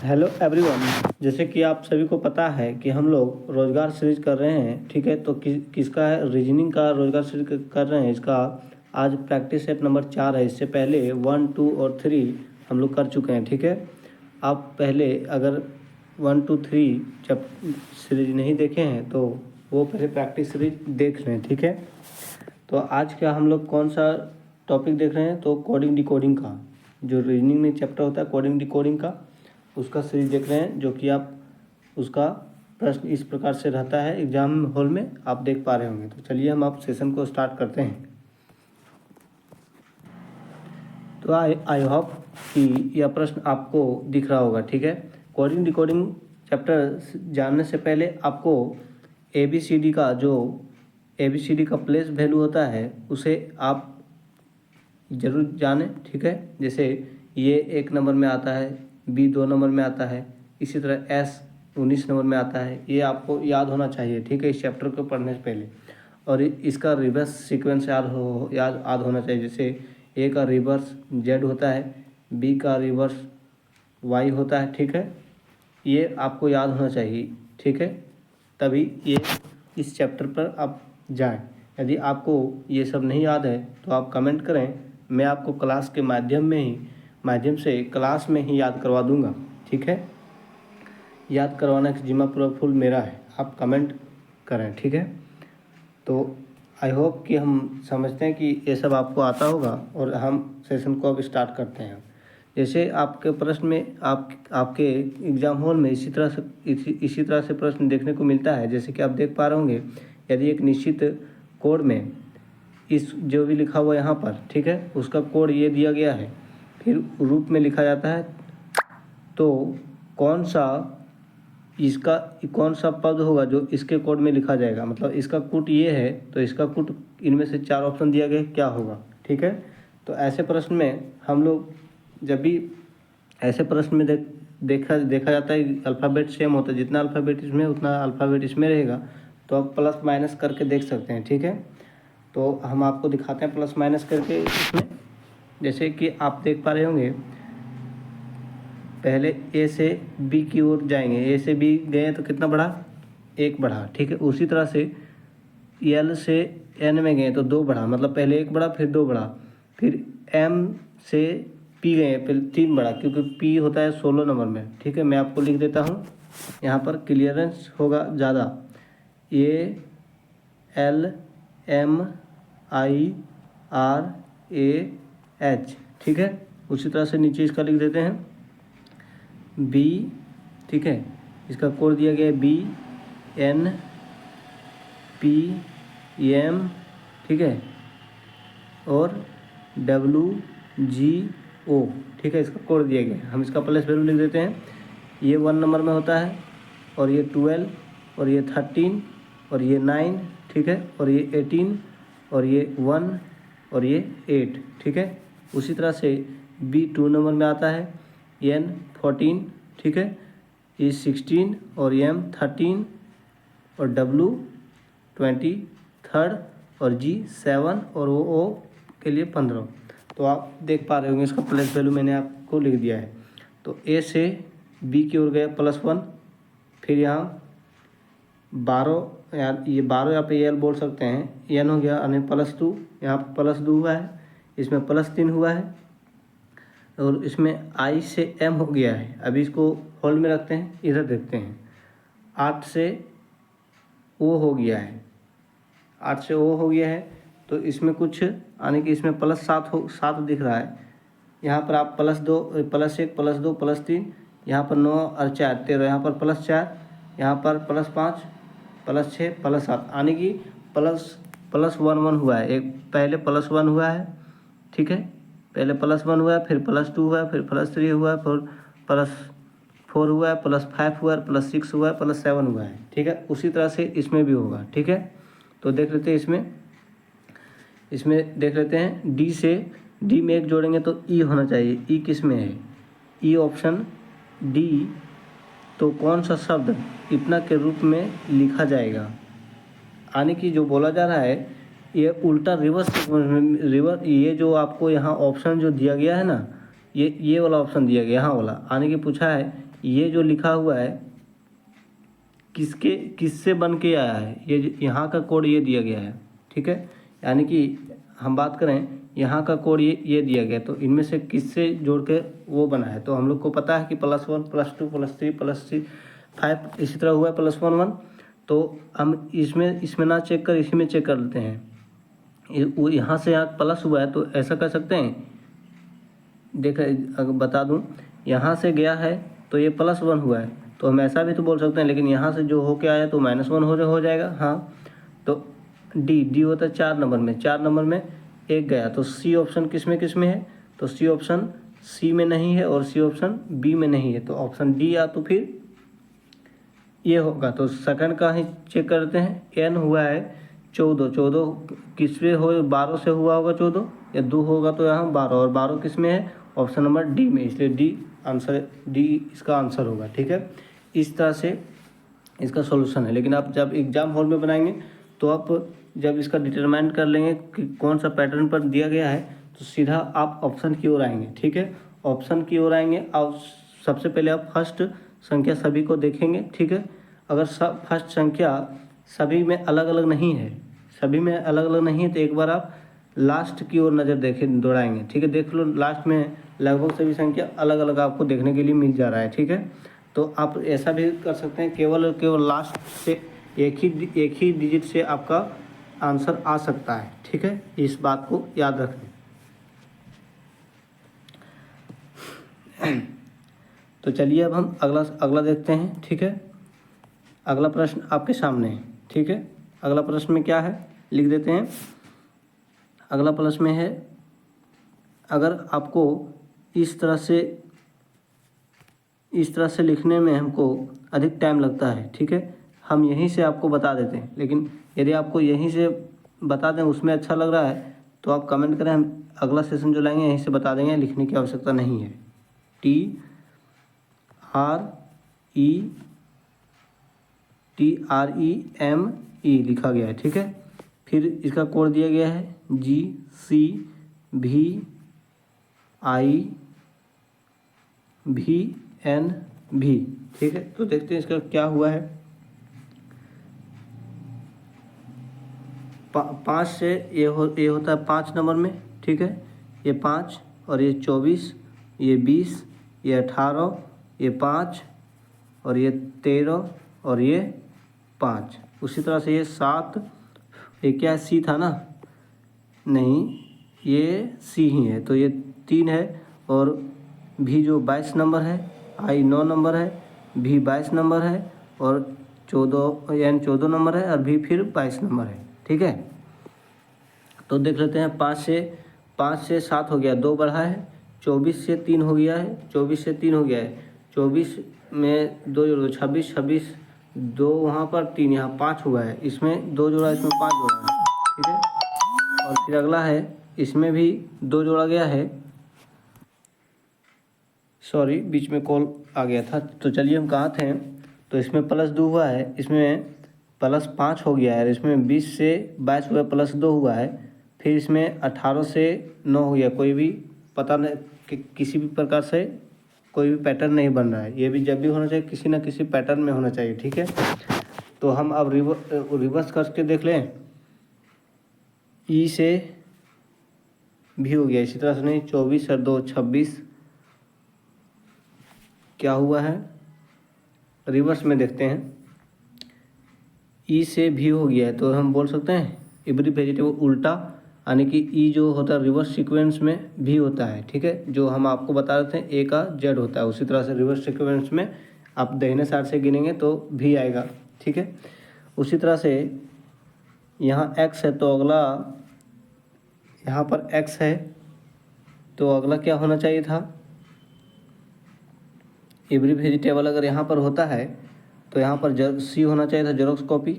Hello everyone. जैसे कि आप सभी को पता है कि हम लोग रोज़गार सीरीज कर रहे हैं, ठीक है। तो किसका है, रीजनिंग का रोज़गार सीरीज कर रहे हैं। इसका आज प्रैक्टिस सेट नंबर 4 है। इससे पहले 1, 2 और 3 हम लोग कर चुके हैं, ठीक है। आप पहले अगर 1, 2, 3 जब सीरीज नहीं देखे हैं तो वो पहले प्रैक्टिस सीरीज देख लें, ठीक है। तो आज का हम लोग कौन सा टॉपिक देख रहे हैं, तो कोडिंग डिकोडिंग का जो रीजनिंग में चैप्टर होता है कोडिंग डिकोडिंग का, उसका सीरीज देख रहे हैं। जो कि आप उसका प्रश्न इस प्रकार से रहता है, एग्जाम हॉल में आप देख पा रहे होंगे। तो चलिए हम आप सेशन को स्टार्ट करते हैं। तो आई होप कि यह प्रश्न आपको दिख रहा होगा, ठीक है। कोडिंग डिकोडिंग चैप्टर जानने से पहले आपको ABCD का जो ABCD का प्लेस वैल्यू होता है उसे आप ज़रूर जानें, ठीक है। जैसे ये 1 नंबर में आता है, B 2 नंबर में आता है, इसी तरह S 19 नंबर में आता है। ये आपको याद होना चाहिए, ठीक है, इस चैप्टर को पढ़ने से पहले। और इसका रिवर्स सीक्वेंस याद होना चाहिए। जैसे A का रिवर्स Z होता है, B का रिवर्स Y होता है, ठीक है। ये आपको याद होना चाहिए, ठीक है, तभी ये इस चैप्टर पर आप जाएं। यदि आपको ये सब नहीं याद है तो आप कमेंट करें, मैं आपको क्लास के माध्यम से क्लास में ही याद करवा दूंगा, ठीक है। याद करवाना का जिम्मा पूरा फुल मेरा है, आप कमेंट करें, ठीक है। तो आई होप कि हम समझते हैं कि ये सब आपको आता होगा और हम सेशन को अब स्टार्ट करते हैं। जैसे आपके प्रश्न में आपके एग्ज़ाम हॉल में इसी तरह से प्रश्न देखने को मिलता है। जैसे कि आप देख पा रहे होंगे, यदि एक निश्चित कोड में इस जो भी लिखा हुआ यहाँ पर, ठीक है, उसका कोड ये दिया गया है, फिर रूप में लिखा जाता है, तो कौन सा पद होगा जो इसके कोड में लिखा जाएगा। मतलब इसका कुट ये है तो इसका कुट इनमें से 4 ऑप्शन दिया गया क्या होगा, ठीक है। तो ऐसे प्रश्न में हम लोग जब भी ऐसे प्रश्न में देखा जाता है अल्फ़ाबेट सेम होता है, जितना अल्फ़ाबेट इसमें उतना अल्फ़ाबेट इसमें रहेगा, तो आप प्लस माइनस करके देख सकते हैं, ठीक है। तो हम आपको दिखाते हैं प्लस माइनस करके इसमें। जैसे कि आप देख पा रहे होंगे, पहले A से B की ओर जाएंगे, A से B गए तो कितना बढ़ा, 1 बढ़ा, ठीक है। उसी तरह से L से N में गए तो 2 बढ़ा, मतलब पहले 1 बढ़ा फिर 2 बढ़ा। फिर M से P गए, पहले 3 बढ़ा, क्योंकि P होता है 16 नंबर में, ठीक है। मैं आपको लिख देता हूँ, यहाँ पर क्लियरेंस होगा ज़्यादा, ALMIRAH, ठीक है। उसी तरह से नीचे इसका लिख देते हैं B, ठीक है, इसका कोड दिया गया है BNPM, ठीक है, और WGO, ठीक है, इसका कोड दिया गया है। हम इसका प्लेस वैल्यू लिख देते हैं। ये 1 नंबर में होता है, और ये 12, और ये 13, और ये 9, ठीक है, और ये 18, और ये 1, और ये 8, ठीक है। उसी तरह से B 2 नंबर में आता है, N 14, ठीक है, E 16, और M 13, और W 23, और G 7, और O के लिए 15। तो आप देख पा रहे होंगे इसका प्लेस वैल्यू मैंने आपको लिख दिया है। तो A से B की ओर गया +1, फिर यहाँ 12, ये 12 यहाँ पे L बोल सकते हैं, N हो गया, यानी +2, यहाँ +2 हुआ है, इसमें +3 हुआ है, और इसमें I से M हो गया है। अभी इसको होल्ड में रखते हैं, इधर देखते हैं। 8 से O हो गया है, 8 से O हो गया है, तो इसमें कुछ यानी कि इसमें +7 दिख रहा है। यहाँ पर आप +2, +1, +2, +3, यहाँ पर 9 और 4 13, यहाँ पर +4, यहाँ पर +5, +6, +7, यानी कि +1 हुआ है। एक पहले +1 हुआ है, ठीक है, पहले +1 हुआ है, फिर +2 हुआ है, फिर +3 हुआ है, फिर +4 हुआ है, +5 हुआ है, +6 हुआ है, +7 हुआ है, ठीक है। उसी तरह से इसमें भी होगा, ठीक है। तो देख लेते हैं इसमें देख लेते हैं। D में 1 जोड़ेंगे तो E होना चाहिए। E किस में है, E ऑप्शन D। तो कौन सा शब्द इतना के रूप में लिखा जाएगा, यानी कि जो बोला जा रहा है ये उल्टा रिवर्स, ये जो आपको यहाँ ऑप्शन जो दिया गया है ना, ये वाला ऑप्शन दिया गया, यहाँ वाला आने की पूछा है, ये जो लिखा हुआ है किससे बन के आया है, ये यहाँ का कोड ये दिया गया है, ठीक है। यानी कि हम बात करें यहाँ का कोड ये दिया गया, तो इनमें से किससे जोड़ के वो बना है। तो हम लोग को पता है कि +1 +2 +3 +5 इसी तरह हुआ है +1 1। तो हम इसमें ना चेक कर इसी में चेक कर लेते हैं। वो यहाँ से यहाँ प्लस हुआ है तो ऐसा कर सकते हैं, देखा अगर बता दूं, यहाँ से गया है तो ये +1 हुआ है, तो हम ऐसा भी तो बोल सकते हैं, लेकिन यहाँ से जो होके आया तो -1 हो जाएगा। हाँ, तो डी होता है 4 नंबर में, 4 नंबर में 1 गया, तो सी ऑप्शन किस में है, तो सी ऑप्शन सी में नहीं है और सी ऑप्शन बी में नहीं है, तो ऑप्शन डी या तो फिर ये होगा। तो सेकंड का ही चेक करते हैं, एन हुआ है 14 किस में हो, 12 से हुआ होगा 14, या 2 होगा तो यहाँ 12, और 12 किस में है, ऑप्शन नंबर डी में, इसलिए डी इसका आंसर होगा, ठीक है। इस तरह से इसका सॉल्यूशन है। लेकिन आप जब एग्जाम हॉल में बनाएंगे तो आप जब इसका डिटरमाइन कर लेंगे कि कौन सा पैटर्न पर दिया गया है, तो सीधा आप ऑप्शन की ओर आएंगे, ठीक है। ऑप्शन की ओर आएंगे और सबसे पहले आप फर्स्ट संख्या सभी को देखेंगे, ठीक है। अगर फर्स्ट संख्या सभी में अलग अलग नहीं है, तो एक बार आप लास्ट की ओर नज़र दौड़ाएंगे, ठीक है। देख लो लास्ट में लगभग सभी संख्या अलग अलग आपको देखने के लिए मिल जा रहा है, ठीक है। तो आप ऐसा भी कर सकते हैं, केवल लास्ट से एक ही डिजिट से आपका आंसर आ सकता है, ठीक है। इस बात को याद रखें। तो चलिए अब हम अगला देखते हैं, ठीक है। अगला प्रश्न आपके सामने है, ठीक है। अगला प्रश्न में क्या है लिख देते हैं। अगला प्रश्न में है, अगर आपको इस तरह से लिखने में हमको अधिक टाइम लगता है, ठीक है, हम यहीं से आपको बता देते हैं। लेकिन यदि आपको यहीं से बता दें उसमें अच्छा लग रहा है तो आप कमेंट करें, हम अगला सेशन जो लाएंगे यहीं से बता देंगे, लिखने की आवश्यकता नहीं है। TREME लिखा गया है, ठीक है। फिर इसका कोड दिया गया है GCVIVNV, ठीक है। तो देखते हैं इसका क्या हुआ है। 5 से ये होता है 5 नंबर में, ठीक है। ये 5 और ये 24, ये 20, ये 18, ये 5 और ये 13 और ये 5। उसी तरह से ये 7, ये क्या सी था ना, नहीं ये सी ही है, तो ये 3 है, और भी जो 22 नंबर है, आई 9 नंबर है, भी 22 नंबर है, और 14 नंबर है, और भी फिर 22 नंबर है, ठीक है। तो देख लेते हैं, 5 से 7 हो गया, 2 बढ़ा है, 24 से 3 हो गया है, 24 में 2 जोड़ो 26, 2 वहाँ पर 3 यहाँ 5 हुआ है, इसमें 2 जोड़ा, इसमें 5 जोड़ा है, ठीक है। और फिर अगला है, इसमें भी 2 जोड़ा गया है, सॉरी बीच में कॉल आ गया था। तो चलिए हम कहाँ थे, तो इसमें +2 हुआ है, इसमें +5 हो गया है, इसमें 20 से 22 हुआ, +2 हुआ है, फिर इसमें 18 से 9 हो गया। कोई भी पता नहीं कि किसी भी प्रकार से कोई भी पैटर्न नहीं बन रहा है, ये भी जब भी होना चाहिए किसी ना किसी पैटर्न में होना चाहिए, ठीक है। तो हम अब रिवर्स करके देख लें, ई से भी हो गया, इसी तरह से नहीं, 24 और 2 26, क्या हुआ है रिवर्स में देखते हैं, ई से भी हो गया है, तो हम बोल सकते हैं एवरी वेजिटेबल उल्टा, यानी कि ई जो होता है रिवर्स सीक्वेंस में भी होता है, ठीक है। जो हम आपको बता रहे थे ए का जेड होता है, उसी तरह से रिवर्स सीक्वेंस में आप दाहिने साइड से गिनेंगे तो भी आएगा, ठीक है। उसी तरह से यहाँ एक्स है, तो अगला यहाँ पर एक्स है, तो अगला क्या होना चाहिए था, एवरी वेजिटेबल अगर यहाँ पर होता है तो यहाँ पर सी होना चाहिए था, जेरोक्स कॉपी।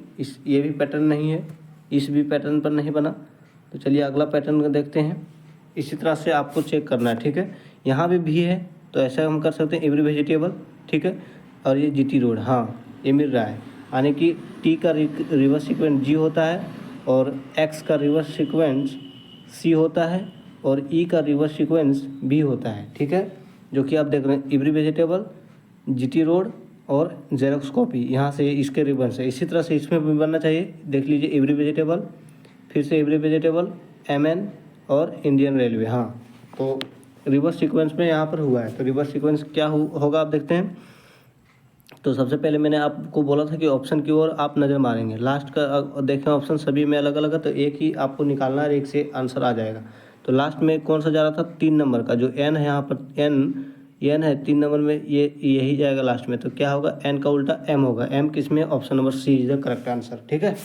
ये भी पैटर्न नहीं है, इस भी पैटर्न पर नहीं बना। तो चलिए अगला पैटर्न देखते हैं। इसी तरह से आपको चेक करना है, ठीक है। यहाँ भी है, तो ऐसा हम कर सकते हैं एवरी वेजिटेबल, ठीक है। और ये जीटी रोड, हाँ ये मिल रहा है, यानी कि टी का रिवर्स सीक्वेंस जी होता है और एक्स का रिवर्स सीक्वेंस सी होता है, और ई का रिवर्स सीक्वेंस बी होता है, ठीक है, जो कि आप देख रहे हैं एवरी वेजिटेबल, जीटी रोड और जेरोक्स कॉपी, यहाँ से इसके रिवर्स है। इसी तरह से इसमें भी बनना चाहिए, देख लीजिए एवरी वेजिटेबल, फिर से एवरी वेजिटेबल, एमएन और इंडियन रेलवे। हाँ, तो रिवर्स सीक्वेंस में यहाँ पर हुआ है। तो रिवर्स सीक्वेंस क्या होगा आप देखते हैं। तो सबसे पहले मैंने आपको बोला था कि ऑप्शन की ओर आप नज़र मारेंगे। लास्ट का देखें ऑप्शन सभी में अलग अलग है, तो एक ही आपको निकालना है, एक से आंसर आ जाएगा। तो लास्ट में कौन सा जा रहा था, 3 नंबर का, जो एन है यहाँ पर, एन है 3 नंबर में, ये यही जाएगा लास्ट में। तो क्या होगा, एन का उल्टा एम होगा। एम किस में, option number C is the correct answer, ठीक है।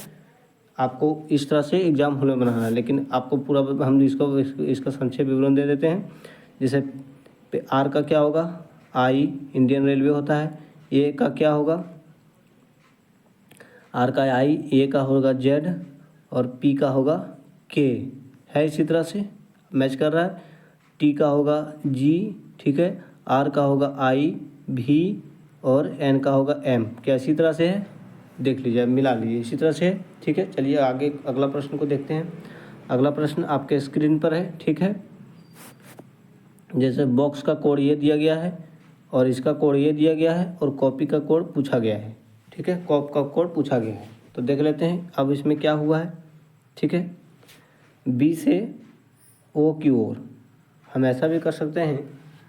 आपको इस तरह से एग्जाम हॉल में बनाना है, लेकिन आपको पूरा हम इसका संक्षेप विवरण दे देते हैं। जैसे आर का क्या होगा, आई इंडियन रेलवे होता है। ए का क्या होगा, आर का आई, ए का होगा जेड और पी का होगा के, है इसी तरह से मैच कर रहा है। टी का होगा जी, ठीक है, आर का होगा आई भी और एन का होगा एम। क्या इसी तरह से है, देख लीजिए, मिला लीजिए, इसी तरह से है, ठीक है। चलिए आगे अगला प्रश्न को देखते हैं। अगला प्रश्न आपके स्क्रीन पर है, ठीक है। जैसे बॉक्स का कोड ये दिया गया है और इसका कोड ये दिया गया है और कॉपी का कोड पूछा गया है, ठीक है, कॉप का कोड पूछा गया है। तो देख लेते हैं अब इसमें क्या हुआ है, ठीक है। बी से ओ की ओर हम ऐसा भी कर सकते हैं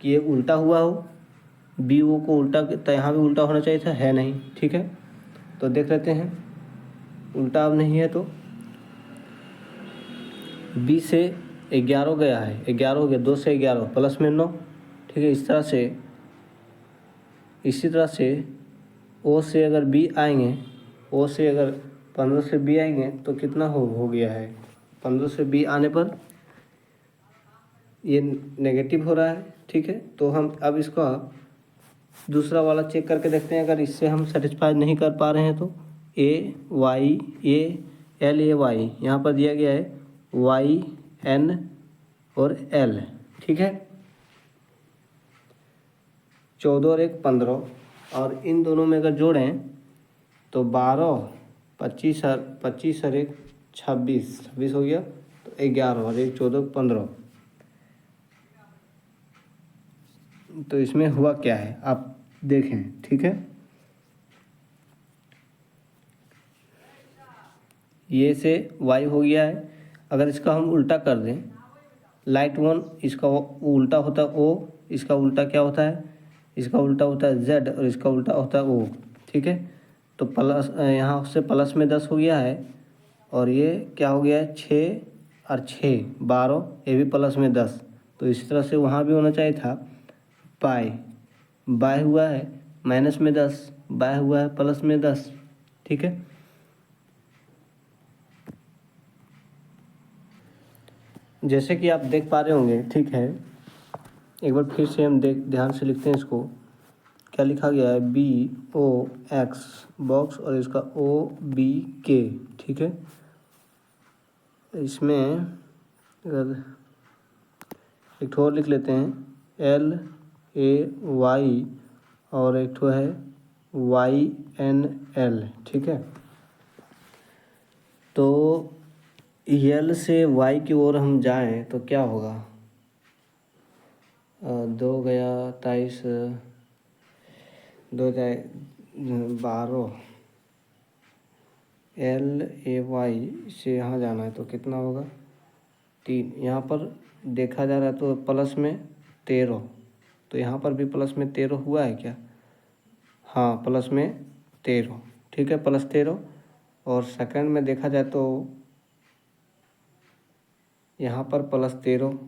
कि ये उल्टा हुआ हो, बी ओ को उल्टा, तो यहाँ भी उल्टा होना चाहिए था, है नहीं, ठीक है। तो देख लेते हैं, उल्टा अब नहीं है, तो बी से 11 गया है, 11 हो गया, 2 से 11 प्लस में 9, ठीक है। इसी तरह से ओ से अगर बी आएंगे, ओ से अगर 15 से बी आएंगे तो कितना हो गया है, 15 से बी आने पर ये नेगेटिव हो रहा है, ठीक है। तो हम अब इसका दूसरा वाला चेक करके देखते हैं। अगर इससे हम सेटिस्फाई नहीं कर पा रहे हैं तो A Y A L A Y, यहाँ पर दिया गया है वाई एन और एल, ठीक है। 14 और 1 15, और इन दोनों में अगर जोड़ें तो 12, 25 और 1 26 हो गया, तो 11 और 1 14 15। तो इसमें हुआ क्या है आप देखें, ठीक है। ये से y हो गया है। अगर इसका हम उल्टा कर दें, लाइट वन इसका उल्टा होता है o, इसका उल्टा क्या होता है, इसका उल्टा होता है z और इसका उल्टा होता है o, ठीक है। तो प्लस, यहाँ से प्लस में 10 हो गया है और ये क्या हो गया है 6 और 6 12, ये भी प्लस में 10। तो इसी तरह से वहाँ भी होना चाहिए था बाय हुआ है माइनस में 10, बाय हुआ है प्लस में 10, ठीक है। जैसे कि आप देख पा रहे होंगे, ठीक है। एक बार फिर से हम ध्यान से लिखते हैं इसको। क्या लिखा गया है, बी ओ एक्स बॉक्स और इसका ओ बी के, ठीक है। इसमें अगर एक ठो और लिख लेते हैं एल ए वाई और एक ठो है वाई एन एल, ठीक है। तो एल से वाई की ओर हम जाएं तो क्या होगा, 2 गया 23, 2 जाए 12, एल ए वाई से यहाँ जाना है तो कितना होगा 3। यहाँ पर देखा जा रहा है तो प्लस में 13, तो यहाँ पर भी प्लस में 13 हुआ है क्या, हाँ प्लस में 13, ठीक है, प्लस 13। और सेकंड में देखा जाए तो यहाँ पर प्लस 13,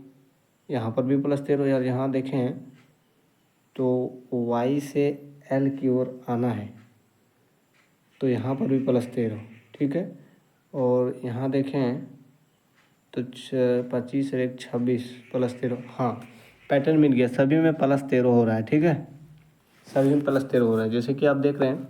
यहाँ पर भी प्लस 13, यार यहाँ देखें तो y से l की ओर आना है तो यहाँ पर भी प्लस 13, ठीक है। और यहाँ देखें तो 25 और 1 26 प्लस 13, हाँ पैटर्न मिल गया, सभी में प्लस 13 हो रहा है, ठीक है, सभी में प्लस 13 हो रहा है। जैसे कि आप देख रहे हैं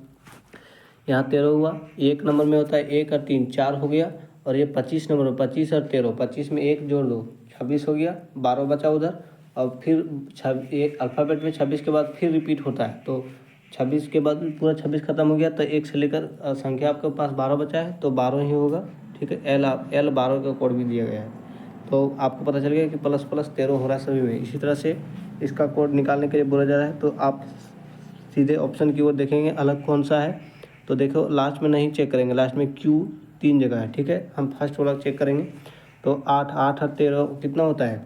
यहाँ 13 हुआ, 1 नंबर में होता है 1 और 3 4 हो गया, और ये 25 नंबर, 25 और 13, 25 में 1 जोड़ दो 26 हो गया, 12 बचा उधर। और फिर एक अल्फ़ाबेट में 26 के बाद फिर रिपीट होता है, तो 26 के बाद पूरा 26 खत्म हो गया, तो 1 से लेकर संख्या आपके पास 12 बचा है, तो 12 ही होगा, ठीक है। एल 12 का कोड भी दिया गया है। तो आपको पता चल गया कि प्लस प्लस 13 हो रहा है सभी में। इसी तरह से इसका कोड निकालने के लिए बोला जा रहा है, तो आप सीधे ऑप्शन की ओर देखेंगे अलग कौन सा है। तो देखो लास्ट में नहीं चेक करेंगे, लास्ट में Q 3 जगह है, ठीक है। हम फर्स्ट वाला चेक करेंगे। तो 8 8 और 13 कितना होता है?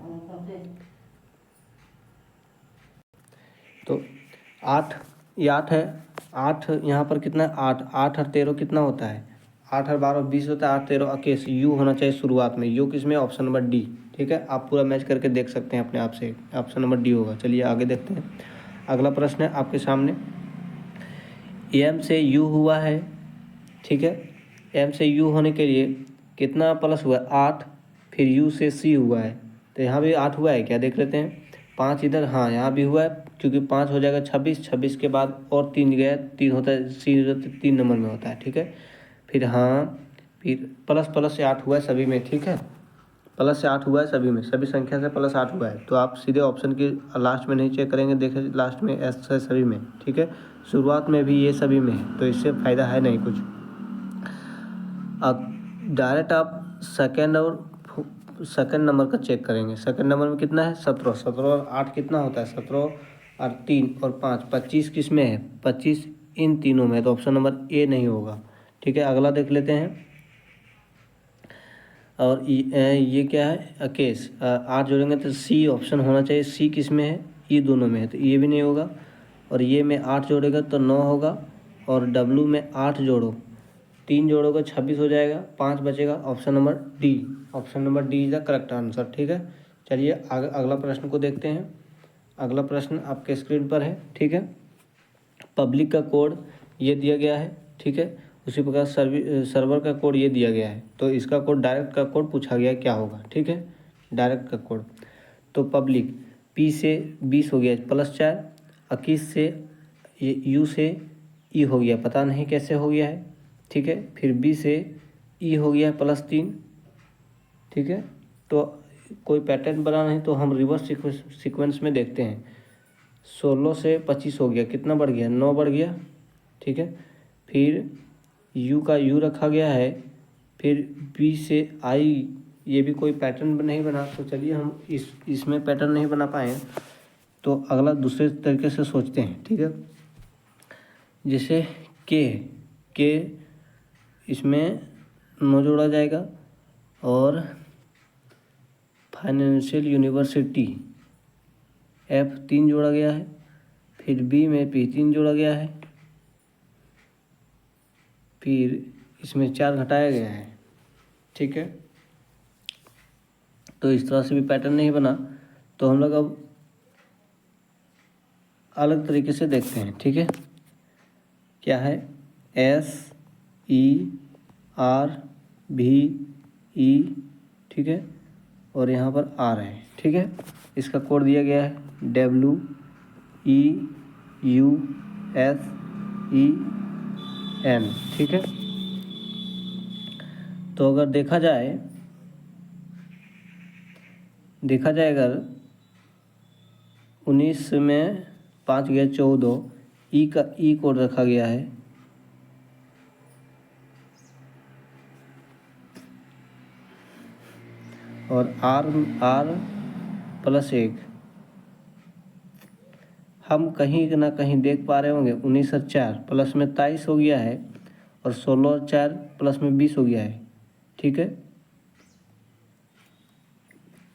तो 8 ये 8 है, 8 यहाँ पर कितना है? 8 8 और 13 कितना होता है? 8 और 12 20 होता है। 8 13 21 यू होना चाहिए शुरुआत में। यू किस में? ऑप्शन नंबर डी, ठीक है। आप पूरा मैच करके देख सकते हैं अपने आप से, ऑप्शन नंबर डी होगा। चलिए आगे देखते हैं। अगला प्रश्न है आपके सामने, एम से यू हुआ है, ठीक है। एम से यू होने के लिए कितना प्लस हुआ है? 8, फिर यू से सी हुआ है, तो यहाँ भी 8 हुआ है क्या? देख लेते हैं। 5 इधर, हाँ यहाँ भी हुआ है, क्योंकि 5 हो जाएगा 26, 26 के बाद और 3 गया, 3 होता है, सी 3 नंबर में होता है, ठीक है। फिर हाँ, फिर प्लस प्लस से 8 हुआ है सभी में, ठीक है। प्लस से 8 हुआ है सभी में, सभी संख्या से प्लस 8 हुआ है। तो आप सीधे ऑप्शन की लास्ट में नहीं चेक करेंगे, देखें लास्ट में एस है सभी में, ठीक है। शुरुआत में भी ये सभी में है, तो इससे फ़ायदा है नहीं कुछ। अब डायरेक्ट आप सेकंड नंबर का चेक करेंगे। सेकंड नंबर में कितना है? 17, 17 और 8 कितना होता है? 17 और 3 और 5 25 किस में है? 25 इन तीनों में, तो ऑप्शन नंबर ए नहीं होगा, ठीक है। अगला देख लेते हैं। और ये क्या है? 21 8 जोड़ेंगे तो सी ऑप्शन होना चाहिए। सी किस में है? ये दोनों में है, तो ये भी नहीं होगा। और ये में 8 जोड़ेगा तो 9 होगा, और डब्लू में 8 जोड़ो, 3 जोड़ोगे 26 हो जाएगा, 5 बचेगा। Option number D, option number D is the correct answer, ठीक है। चलिए अगला प्रश्न को देखते हैं। अगला प्रश्न आपके स्क्रीन पर है, ठीक है। पब्लिक का कोड ये दिया गया है, ठीक है। उसी प्रकार सर्वर का कोड ये दिया गया है, तो इसका कोड डायरेक्ट का कोड पूछा गया है क्या होगा, ठीक है। डायरेक्ट का कोड, तो पब्लिक पी से 20 हो गया +4, 21 से यू से ई हो गया, पता नहीं कैसे हो गया है, ठीक है। फिर बी से ई हो गया +3, ठीक है। तो कोई पैटर्न बना नहीं, तो हम रिवर्स सीक्वेंस में देखते हैं। 16 से 25 हो गया, कितना बढ़ गया? 9 बढ़ गया, ठीक है। फिर यू का यू रखा गया है, फिर बी से आई, ये भी कोई पैटर्न नहीं बना। तो चलिए हम इसमें पैटर्न नहीं बना पाए, तो अगला दूसरे तरीके से सोचते हैं, ठीक है। जैसे के इसमें 9 जोड़ा जाएगा, और फाइनेंशियल यूनिवर्सिटी F 3 जोड़ा गया है, फिर बी में P 3 जोड़ा गया है, फिर इसमें 4 घटाया गया है, ठीक है। तो इस तरह से भी पैटर्न नहीं बना, तो हम लोग अब अलग तरीके से देखते हैं, ठीक है। क्या है? SERVE, ठीक है, और यहाँ पर R है, ठीक है। इसका कोड दिया गया है WEUSEN, ठीक है। तो अगर देखा जाए अगर 19 में 5 गया 14, ई का ई कोड रखा गया है, और आर +1 हम कहीं ना कहीं देख पा रहे होंगे। 19 और 4 प्लस में 23 हो गया है, और 16 और 4 प्लस में 20 हो गया है, ठीक है।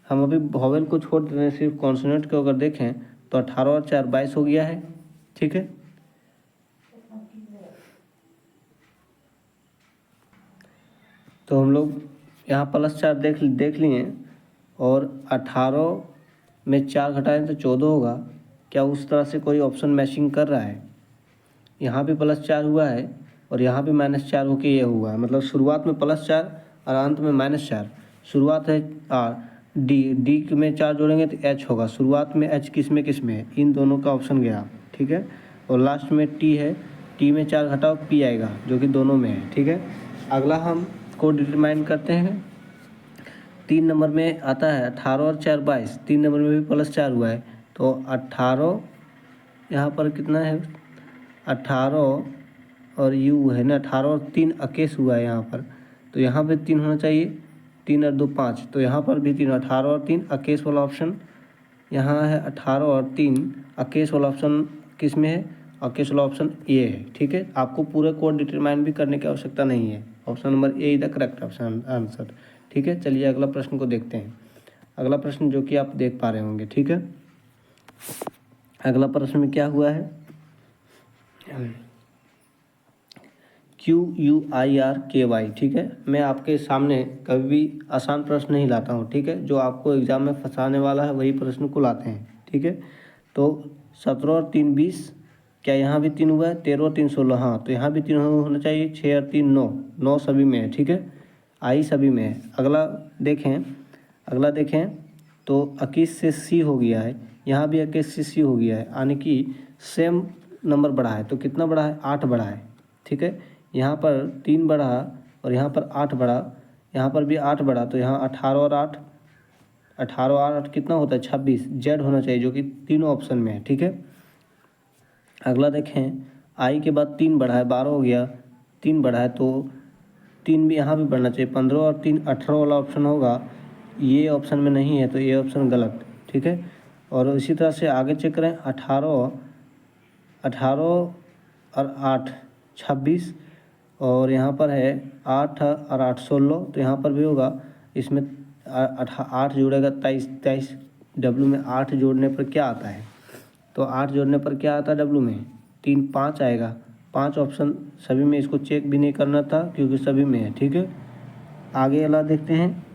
हम अभी वॉवेल को छोड़ देते हैं, सिर्फ कॉन्सोनेंट को अगर देखें तो 18 और 4 22 हो गया है, ठीक है। तो हम लोग यहाँ +4 देख लिए, और 18 में 4 घटाएं तो 14 होगा। क्या उस तरह से कोई ऑप्शन मैचिंग कर रहा है? यहाँ भी +4 हुआ है, और यहाँ भी -4 होके ये हुआ है, मतलब शुरुआत में +4 और अंत में -4। शुरुआत है डी में 4 जोड़ेंगे तो H होगा। शुरुआत में H किस में है? इन दोनों का ऑप्शन गया, ठीक है। और लास्ट में T है, T में 4 घटाओ P आएगा, जो कि दोनों में है, ठीक है। अगला हम कोड डिटरमाइन करते हैं। 3 नंबर में आता है 18 और 4 22, 3 नंबर में भी +4 हुआ है, तो 18 यहाँ पर कितना है? 18 और यू है ना, 18 और 3 21 हुआ है यहाँ पर, तो यहाँ पे 3 होना चाहिए। 3 और 2 5, तो यहाँ पर भी 3, 18 और 3 अकेश वाला ऑप्शन यहाँ है। 18 और 3 अकेश वाला ऑप्शन किस में है? अकेश वाला ऑप्शन ए है। ठीक है, आपको पूरे कोड डिटरमाइन भी करने की आवश्यकता नहीं है। Option number A is the correct option answer. ठीक है, चलिए अगला प्रश्न को देखते हैं। अगला प्रश्न जो कि आप देख पा रहे होंगे। ठीक है, अगला प्रश्न में क्या हुआ है? QUIRKY। ठीक है, मैं आपके सामने कभी भी आसान प्रश्न नहीं लाता हूँ। ठीक है, जो आपको एग्जाम में फंसाने वाला है वही प्रश्न को लाते हैं। ठीक है, तो 17 और 3 20, क्या यहाँ भी 3 हुआ है? 13 और 3 16, हाँ, तो यहाँ भी 3 होना चाहिए। 6 और 3 9, 9 सभी में है। ठीक है, आई सभी में है। अगला देखें तो 21 से सी हो गया है, यहाँ भी 21 से सी हो गया है, यानी कि सेम नंबर बढ़ा है। तो कितना बढ़ा है? 8 बढ़ा है। ठीक है, यहाँ पर 3 बढ़ा और यहाँ पर 8 बढ़ा, यहाँ पर भी 8 बढ़ा, तो यहाँ 18 और 8 कितना होता है? 26। जेड होना चाहिए, जो कि तीनों ऑप्शन में है। ठीक है, अगला देखें, आई के बाद 3 बढ़ा है, 12 हो गया, 3 बढ़ा है, तो 3 भी यहाँ भी बढ़ना चाहिए। 15 और 3 18 वाला ऑप्शन होगा, ये ऑप्शन में नहीं है, तो ये ऑप्शन गलत। ठीक है, और इसी तरह से आगे चेक करें। 18 और 8 26, और यहाँ पर है 8 और 8 16, तो यहाँ पर भी होगा। इसमें 8 जोड़ेगा 23, डब्लू में 8 जोड़ने पर क्या आता है? तो 8 जोड़ने पर क्या आता है डब्लू में? 3 5 आएगा। 5 ऑप्शन सभी में, इसको चेक भी नहीं करना था क्योंकि सभी में है। ठीक है, आगे वाला देखते हैं।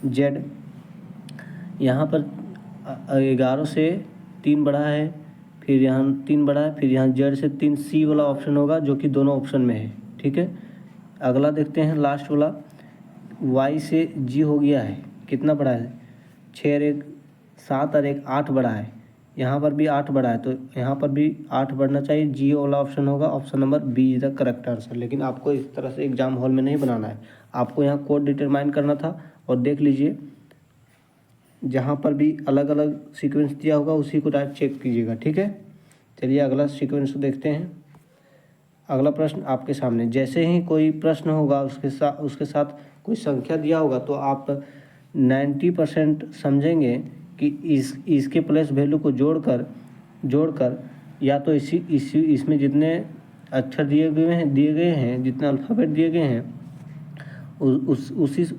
जेड, यहाँ पर 11 से 3 बढ़ा है, फिर यहाँ 3 बढ़ा है, फिर यहाँ जेड से 3, सी वाला ऑप्शन होगा, जो कि दोनों ऑप्शन में है। ठीक है, अगला देखते हैं लास्ट वाला। वाई से जी हो गया है, कितना बढ़ा है? 6 और 1 7 और 1 8 बढ़ा है, यहाँ पर भी 8 बढ़ा है, तो यहाँ पर भी 8 बढ़ना चाहिए। जी वाला ऑप्शन होगा, option number B is the correct answer. लेकिन आपको इस तरह से एग्जाम हॉल में नहीं बनाना है, आपको यहाँ कोड डिटरमाइन करना था। और देख लीजिए, जहाँ पर भी अलग अलग सीक्वेंस दिया होगा उसी को डायरेक्ट चेक कीजिएगा। ठीक है, चलिए अगला सीक्वेंस देखते हैं। अगला प्रश्न आपके सामने, जैसे ही कोई प्रश्न होगा उसके साथ कोई संख्या दिया होगा, तो आप 90% समझेंगे कि इसके प्लस वैल्यू को जोड़कर या तो इसमें जितने अक्षर दिए गए हैं, जितने अल्फ़ाबेट दिए गए हैं,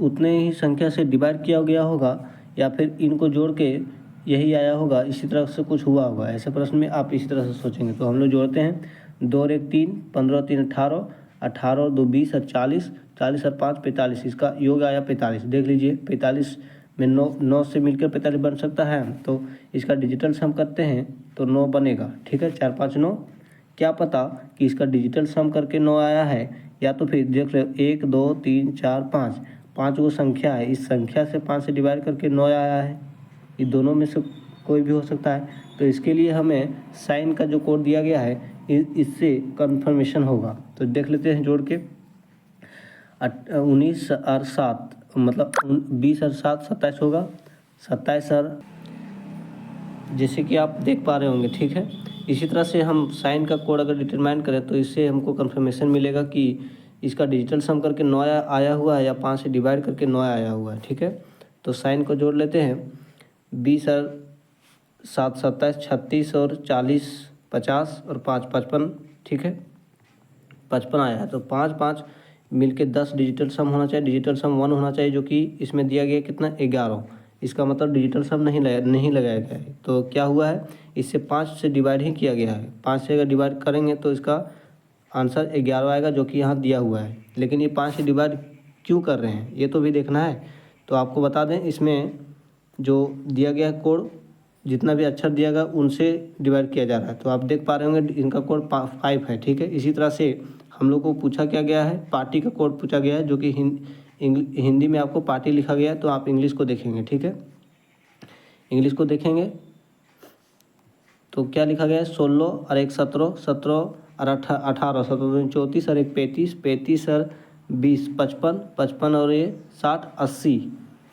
उतने ही संख्या से डिवाइड किया गया होगा, या फिर इनको जोड़ के यही आया होगा। इसी तरह से कुछ हुआ होगा। ऐसे प्रश्न में आप इसी तरह से सोचेंगे। तो हम लोग जोड़ते हैं। 2 और 1 3, 15 और 3 18, 18 और 2 20 और 40, 40 और 5 45, इसका योग आया 45। देख लीजिए, 45 में 9 से मिलकर 45 बन सकता है, तो इसका डिजिटल सम करते हैं तो 9 बनेगा। ठीक है, 4 5 9, क्या पता कि इसका डिजिटल सम करके 9 आया है, या तो फिर देख लो 1 2 3 4 5, 5 वो संख्या है, इस संख्या से 5 से डिवाइड करके 9 आया है। ये दोनों में से कोई भी हो सकता है। तो इसके लिए हमें साइन का जो कोड दिया गया है, इससे कंफर्मेशन होगा। तो देख लेते हैं जोड़ के। 19 और 7 मतलब 20 और 7 27 होगा। 27 और, जैसे कि आप देख पा रहे होंगे। ठीक है, इसी तरह से हम साइन का कोड अगर डिटरमाइन करें तो इससे हमको कंफर्मेशन मिलेगा कि इसका डिजिटल सम करके 9 आया हुआ है या 5 से डिवाइड करके 9 आया हुआ है। ठीक है, तो साइन को जोड़ लेते हैं। 20 और 7 27, 36 और 40 50 और 5 55। ठीक है, 55 आया है, तो 5 5 मिलके 10 डिजिटल सम होना चाहिए। डिजिटल सम 1 होना चाहिए, जो कि इसमें दिया गया कितना 11। इसका मतलब डिजिटल सम नहीं लगाया गया है। तो क्या हुआ है, इससे 5 से डिवाइड ही किया गया है। 5 से अगर डिवाइड करेंगे तो इसका आंसर 11 आएगा, जो कि यहाँ दिया हुआ है। लेकिन ये 5 से डिवाइड क्यों कर रहे हैं ये तो भी देखना है। तो आपको बता दें, इसमें जो दिया गया है कोड, जितना भी अक्षर दिया गया उनसे डिवाइड किया जा रहा है। तो आप देख पा रहे होंगे इनका कोड 5 है। ठीक है, इसी तरह से हम लोग को पूछा क्या गया है, पार्टी का कोड पूछा गया है, जो कि हिंदी में आपको पार्टी लिखा गया है। तो आप इंग्लिश को देखेंगे। ठीक है, इंग्लिश को देखेंगे तो क्या लिखा गया है, 16 और 1 17, 17 और 18, 17 34 और 1 35, 35 और 20 55, 55 और ये 60 80,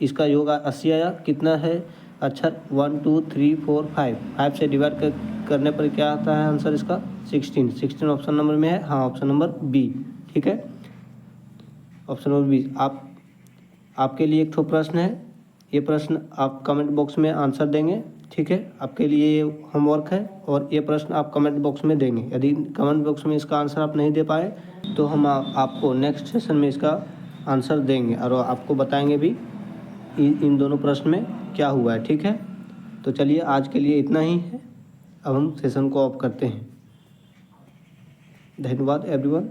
इसका योग 80 आया। कितना है अक्षर, 1 2 3 4 5 से डिवाइड करने पर क्या आता है आंसर इसका 16 ऑप्शन नंबर में है। हाँ, ऑप्शन नंबर बी। ठीक है, ऑप्शन नंबर बी। आपके लिए एक ठो प्रश्न है, ये प्रश्न आप कमेंट बॉक्स में आंसर देंगे, ठीक है। आपके लिए ये होमवर्क है और ये प्रश्न आप कमेंट बॉक्स में देंगे। यदि कमेंट बॉक्स में इसका आंसर आप नहीं दे पाए तो हम आपको नेक्स्ट सेशन में इसका आंसर देंगे और आपको बताएंगे भी इन दोनों प्रश्न में क्या हुआ है, ठीक है। तो चलिए आज के लिए इतना ही है, अब हम सेशन को ऑफ करते हैं। धन्यवाद एवरीवन।